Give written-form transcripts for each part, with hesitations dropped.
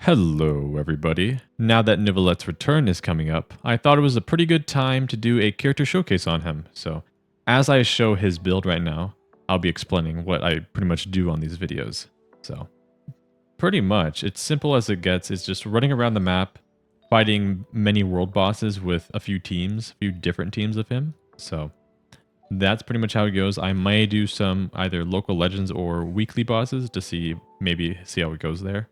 Hello, everybody. Now that Neuvillette's return is coming up, I thought it was a pretty good time to do a character showcase on him. So, as I show his build right now, I'll be explaining what I pretty much do on these videos. So, pretty much, it's simple as it gets. It's just running around the map, fighting many world bosses with a few different teams of him. So, that's pretty much how it goes. I may do some either local legends or weekly bosses to see how it goes there.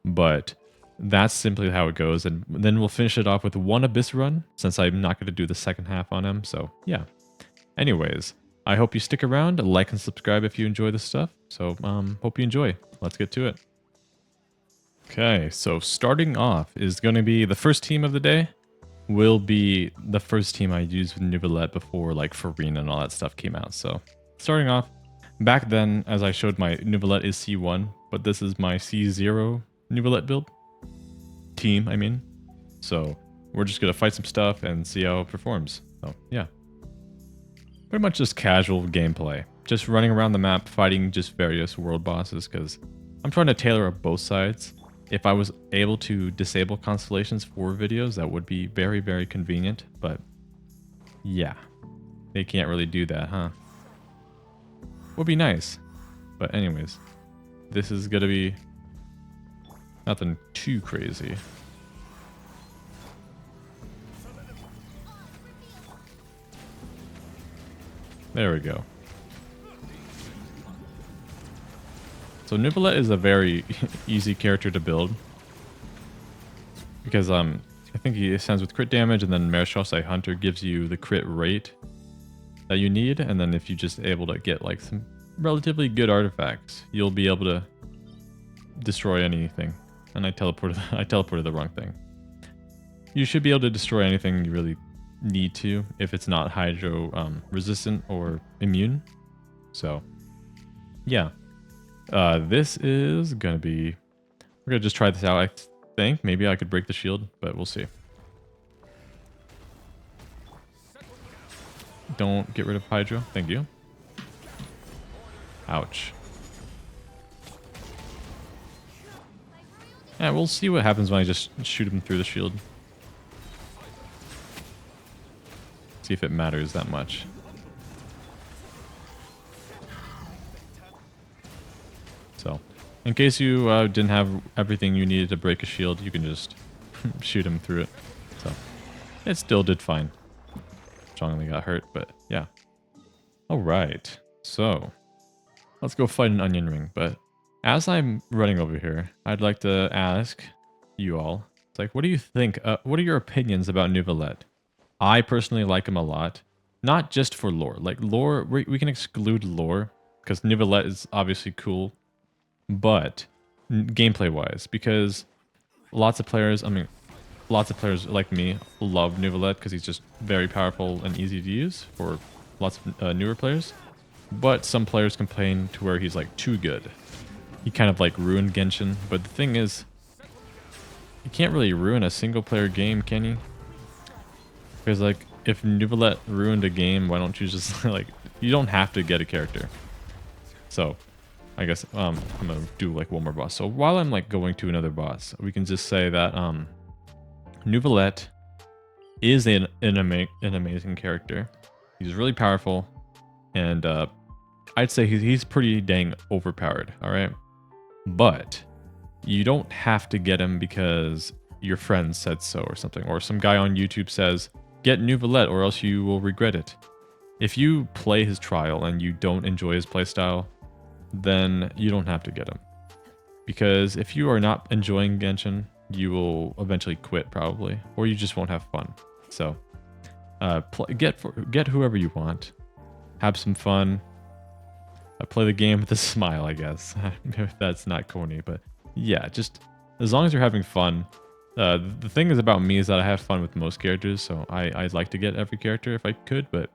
But that's simply how it goes. And then we'll finish it off with one Abyss run, since I'm not going to do the second half on him. So, yeah. Anyways, I hope you stick around, like and subscribe if you enjoy this stuff. So, hope you enjoy. Let's get to it. Okay, so starting off is going to be the first team of the day. Will be the first team I used with Neuvillette before, like, Furina and all that stuff came out. So, starting off, back then, as I showed, my Neuvillette is C1, but this is my C0 Neuvillette build. Team, I mean. So, we're just going to fight some stuff and see how it performs. So, yeah. Pretty much just casual gameplay. Just running around the map, fighting just various world bosses, because I'm trying to tailor up both sides. If I was able to disable constellations for videos, that would be very, very convenient. But, yeah. They can't really do that, huh? Would be nice. But anyways, this is going to be nothing too crazy. There we go. So Neuvillette is a very easy character to build. Because I think he ascends with crit damage, and then Maréchal Hunter gives you the crit rate that you need, and then if you just able to get like some relatively good artifacts, you'll be able to destroy anything. And I teleported the wrong thing. You should be able to destroy anything you really need to if it's not hydro resistant or immune. So, yeah. This is going to be... We're going to just try this out, I think. Maybe I could break the shield, but we'll see. Don't get rid of hydro. Thank you. Ouch. Yeah, we'll see what happens when I just shoot him through the shield. See if it matters that much. So, in case you didn't have everything you needed to break a shield, you can just shoot him through it. So, it still did fine. Strongly got hurt, but yeah. Alright, so, let's go fight an onion ring, but as I'm running over here, I'd like to ask you all, it's like, what do you think? What are your opinions about Neuvillette? I personally like him a lot. Not just for lore. Like, lore, we can exclude lore, because Neuvillette is obviously cool, but gameplay-wise, because lots of players like me love Neuvillette, because he's just very powerful and easy to use for lots of newer players. But some players complain to where he's, like, too good. He kind of like ruined Genshin, but the thing is, you can't really ruin a single player game, can you? Because like, if Neuvillette ruined a game, why don't you just like, you don't have to get a character. So, I guess I'm gonna do like one more boss. So while I'm like going to another boss, we can just say that Neuvillette is an amazing character. He's really powerful, and I'd say he's pretty dang overpowered. All right. But you don't have to get him because your friend said so or something. Or some guy on YouTube says, get Neuvillette or else you will regret it. If you play his trial and you don't enjoy his playstyle, then you don't have to get him. Because if you are not enjoying Genshin, you will eventually quit probably. Or you just won't have fun. So, get whoever you want. Have some fun. Play the game with a smile, I guess. If that's not corny, but yeah, just as long as you're having fun. The thing is about me is that I have fun with most characters, so I'd like to get every character if I could, but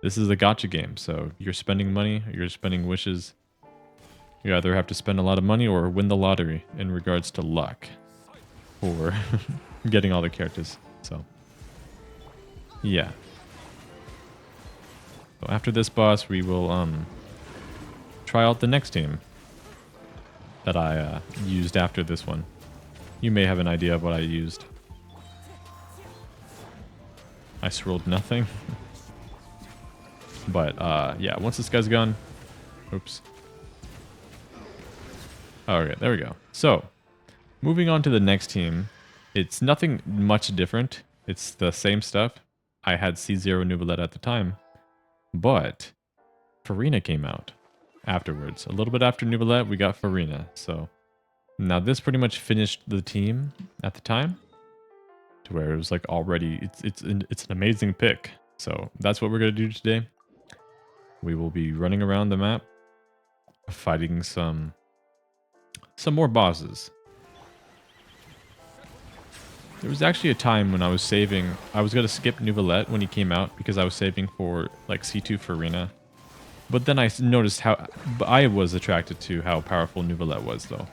this is a gacha game, so you're spending money, you're spending wishes. You either have to spend a lot of money or win the lottery in regards to luck for getting all the characters. So, yeah. So after this boss, we will try out the next team that I used after this one. you may have an idea of what I used. I swirled nothing. But yeah, once this guy's gone, oops. Okay, there we go. So, moving on to the next team, it's nothing much different. It's the same stuff. I had C0 Neuvillette at the time, but Furina came out afterwards. A little bit after Neuvillette, we got Furina. So now this pretty much finished the team at the time, to where it was like already it's an amazing pick. So that's what we're gonna do today. We will be running around the map, fighting some more bosses. There was actually a time when I was saving. I was going to skip Neuvillette when he came out because I was saving for like C2 Furina. But then I noticed how I was attracted to how powerful Neuvillette was, though.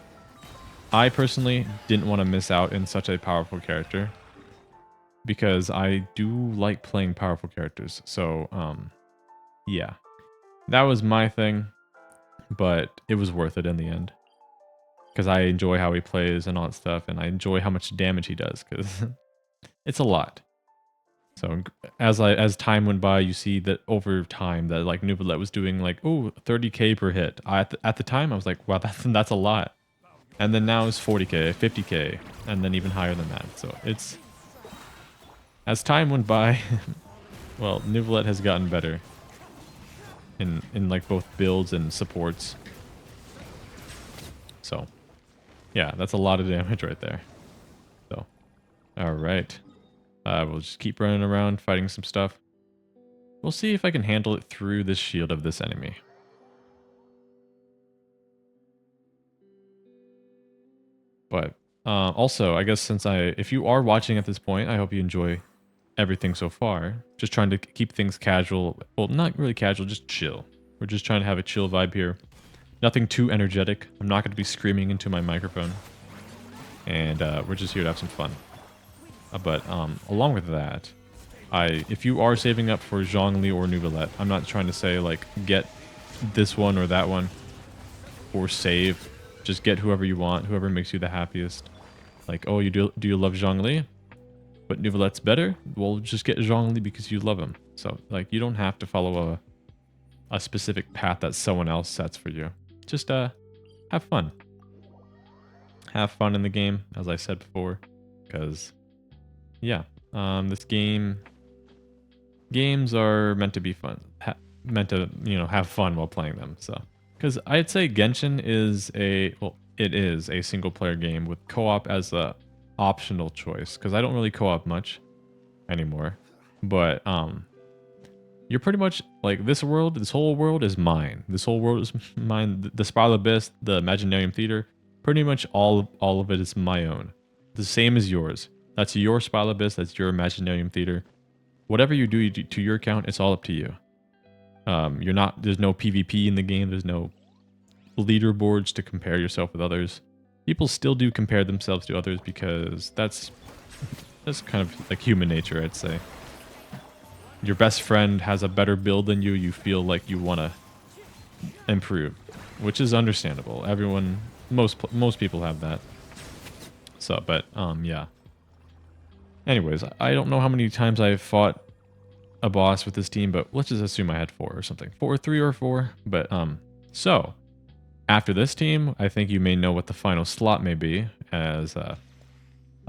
I personally didn't want to miss out in such a powerful character because I do like playing powerful characters. So, yeah, that was my thing, but it was worth it in the end. Because I enjoy how he plays and all that stuff, and I enjoy how much damage he does, because it's a lot. So as time went by, you see that over time that like Neuvillette was doing like 30k per hit. At the time I was like, wow, that's a lot. And then now it's 40k, 50k, and then even higher than that. So it's as time went by, well, Neuvillette has gotten better in like both builds and supports. So yeah, that's a lot of damage right there. So, all right. We'll just keep running around, fighting some stuff. We'll see if I can handle it through this shield of this enemy. But also, I guess if you are watching at this point, I hope you enjoy everything so far. Just trying to keep things casual. Well, not really casual, just chill. We're just trying to have a chill vibe here. Nothing too energetic. I'm not going to be screaming into my microphone. And we're just here to have some fun. But along with that, if you are saving up for Zhongli or Neuvillette, I'm not trying to say, like, get this one or that one. Or save. Just get whoever you want, whoever makes you the happiest. Like, oh, do you love Zhongli? But Neuvillette's better? Well, just get Zhongli because you love him. So, like, you don't have to follow a specific path that someone else sets for you. Just have fun. Have fun in the game, as I said before, because yeah, games are meant to be fun, meant to have fun while playing them. So, because I'd say Genshin is it is a single player game with co-op as a optional choice, because I don't really co-op much anymore, but you're pretty much like this whole world is mine. This whole world is mine. The Spiral Abyss, the Imaginarium Theater, pretty much all of it is my own. The same as yours. That's your Spiral Abyss, that's your Imaginarium Theater. Whatever you do to your account, it's all up to you. There's no PvP in the game, there's no leaderboards to compare yourself with others. People still do compare themselves to others because that's kind of like human nature, I'd say. Your best friend has a better build than you, you feel like you want to improve, which is understandable. Most people have that. So, but yeah. Anyways, I don't know how many times I've fought a boss with this team, but let's just assume I had 4 or something. 3 or 4. But so after this team, I think you may know what the final slot may be, as a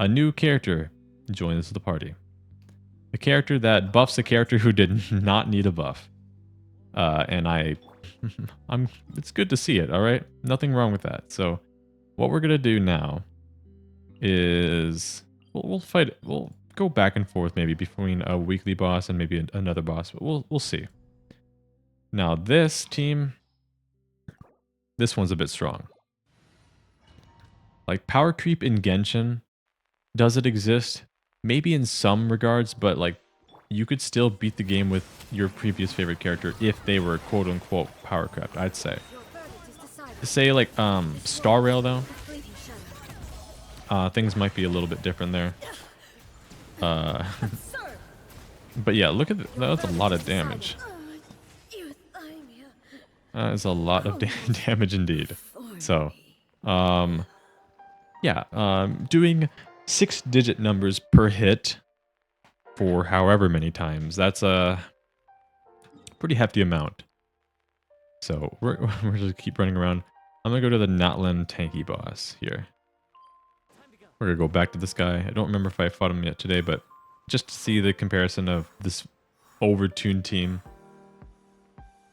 new character joins the party. A character that buffs a character who did not need a buff. And it's good to see it, alright? Nothing wrong with that. So, what we're gonna do now is we'll go back and forth maybe between a weekly boss and maybe another boss, but we'll see. Now this team, this one's a bit strong. Like power creep in Genshin, does it exist? Maybe in some regards, but like you could still beat the game with your previous favorite character if they were quote unquote power crept, I'd say. Say like Star Rail though. Things might be a little bit different there. But yeah, look at that's a lot of damage. That is a lot of damage indeed. So, yeah, doing 6-digit numbers per hit for however many times. That's a pretty hefty amount. So we're just keep running around. I'm gonna go to the Natlan tanky boss here. We're gonna go back to this guy. I don't remember if I fought him yet today, but just to see the comparison of this overtuned team.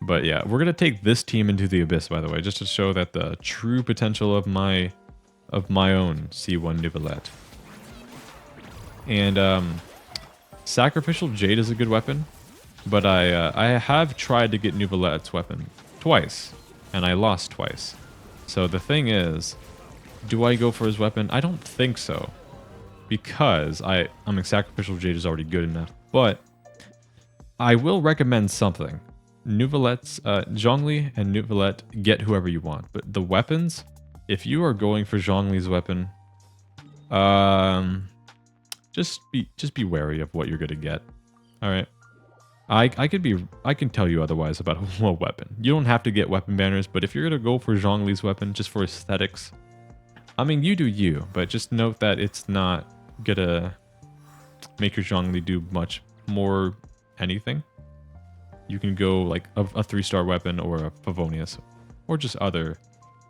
But yeah, we're gonna take this team into the abyss, by the way, just to show that the true potential of my own C1 Neuvillette. And Sacrificial Jade is a good weapon, but I have tried to get Neuvillette's weapon twice, and I lost twice. So the thing is, do I go for his weapon? I don't think so, because I mean, Sacrificial Jade is already good enough. But I will recommend something. Neuvillette's, Zhongli and Neuvillette, get whoever you want. But the weapons, if you are going for Zhongli's weapon, just be wary of what you're gonna get. All right. I can tell you otherwise about what weapon. You don't have to get weapon banners, but if you're gonna go for Zhongli's weapon just for aesthetics, I mean, you do you, but just note that it's not gonna make your Zhongli do much more anything. You can go like a 3-star weapon or a Favonius, or just other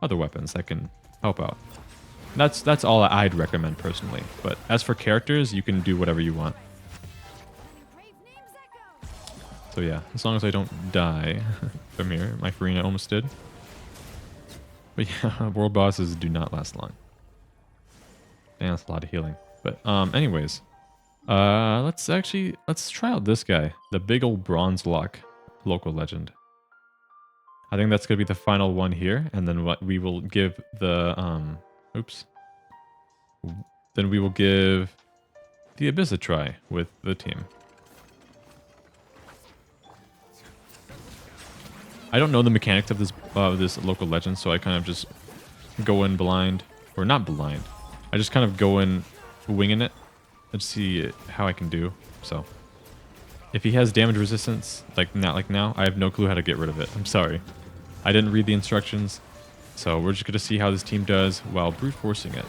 weapons that can help out. That's all I'd recommend personally. But as for characters, you can do whatever you want. So yeah, as long as I don't die from here. My Furina almost did. But yeah, world bosses do not last long. And that's a lot of healing. But anyways, let's try out this guy, the big old bronze lock local legend. I think that's gonna be the final one here, and then what we will give the then we will give the Abyss a try with the team. I don't know the mechanics of this local legend, so I kind of just go in blind, or not blind. I just kind of go in winging it and see how I can do. So if he has damage resistance, not like now, I have no clue how to get rid of it. I'm sorry. I didn't read the instructions, so we're just gonna see how this team does while brute forcing it.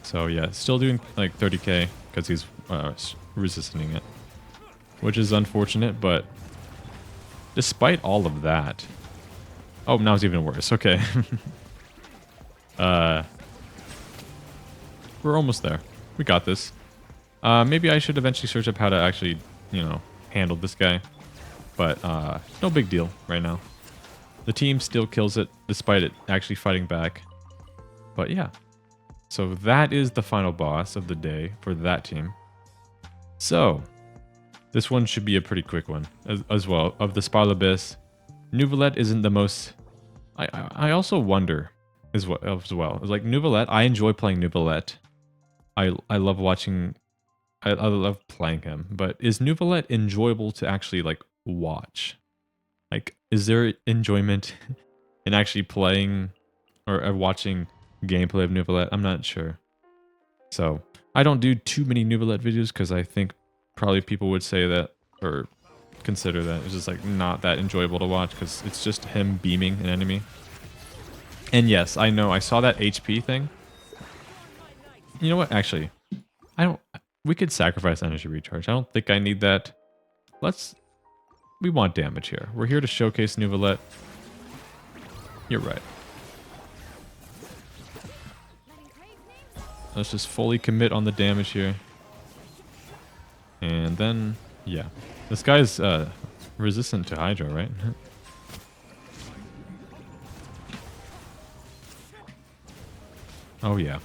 So yeah, still doing like 30k because he's resisting it, which is unfortunate, but despite all of that... Oh, now it's even worse. Okay. We're almost there. We got this. Maybe I should eventually search up how to actually, handle this guy. But no big deal right now. The team still kills it despite it actually fighting back. But yeah. So that is the final boss of the day for that team. So this one should be a pretty quick one as well. Of the Spiral Abyss, Neuvillette isn't the most... I also wonder as well. Like Neuvillette, I enjoy playing Neuvillette. I love watching... I love playing him. But is Neuvillette enjoyable to actually like watch? Like, is there enjoyment in actually playing or watching gameplay of Neuvillette? I'm not sure. So I don't do too many Neuvillette videos because I think probably people would say that or consider that it's just like not that enjoyable to watch because it's just him beaming an enemy. And yes, I know I saw that HP thing. You know what? Actually, we could sacrifice energy recharge. I don't think I need that. We want damage here. We're here to showcase Neuvillette. You're right. Let's just fully commit on the damage here. And then, yeah. This guy's resistant to Hydro, right? Oh, yeah.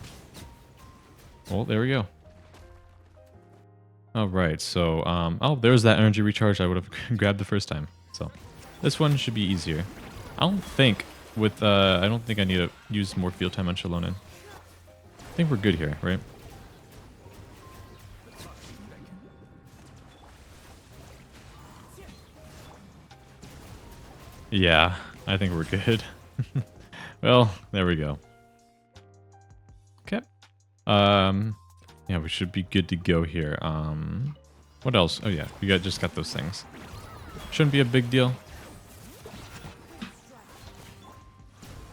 Well, there we go. Alright, so, oh, there's that energy recharge I would have grabbed the first time. So, this one should be easier. I don't think I need to use more field time on Shalonen. I think we're good here, right? Yeah, I think we're good. Well, there we go. Okay. Yeah, we should be good to go here. What else? Oh yeah, we just got those things. Shouldn't be a big deal.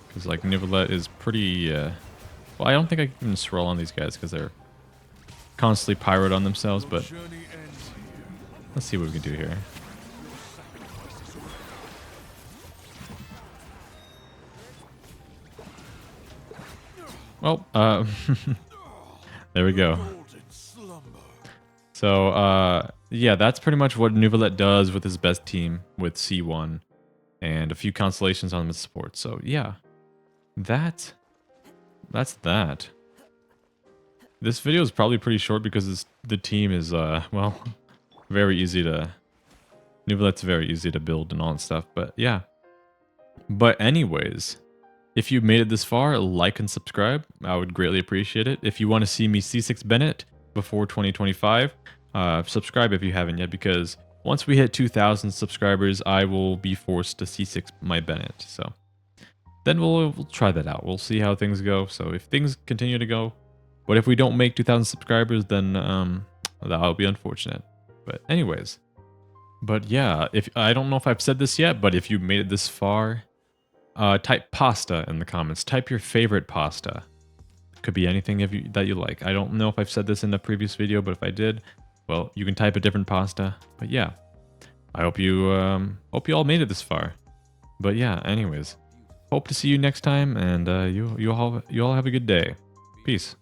Because like Neuvillette is pretty... well, I don't think I can even swirl on these guys because they're constantly pyroed on themselves, but let's see what we can do here. Well, there we go. So, yeah, that's pretty much what Neuvillette does with his best team with C1 and a few constellations on his support. So, yeah, that's that. This video is probably pretty short because the team is, well, very easy to... Neuvillette's very easy to build and all that stuff, but yeah. But anyways, if you made it this far, like and subscribe. I would greatly appreciate it. If you want to see me C6 Bennett before 2025, subscribe if you haven't yet, because once we hit 2,000 subscribers, I will be forced to C6 my Bennett. So then we'll try that out. We'll see how things go. So if things continue to go, but if we don't make 2,000 subscribers, then that'll be unfortunate. But anyways, but yeah, if I don't know if I've said this yet, but if you made it this far, type pasta in the comments. Type your favorite pasta. Could be anything that you like. I don't know if I've said this in the previous video, but if I did, well, you can type a different pasta. But yeah, I hope you all made it this far. But yeah, anyways, hope to see you next time, and you all have a good day. Peace.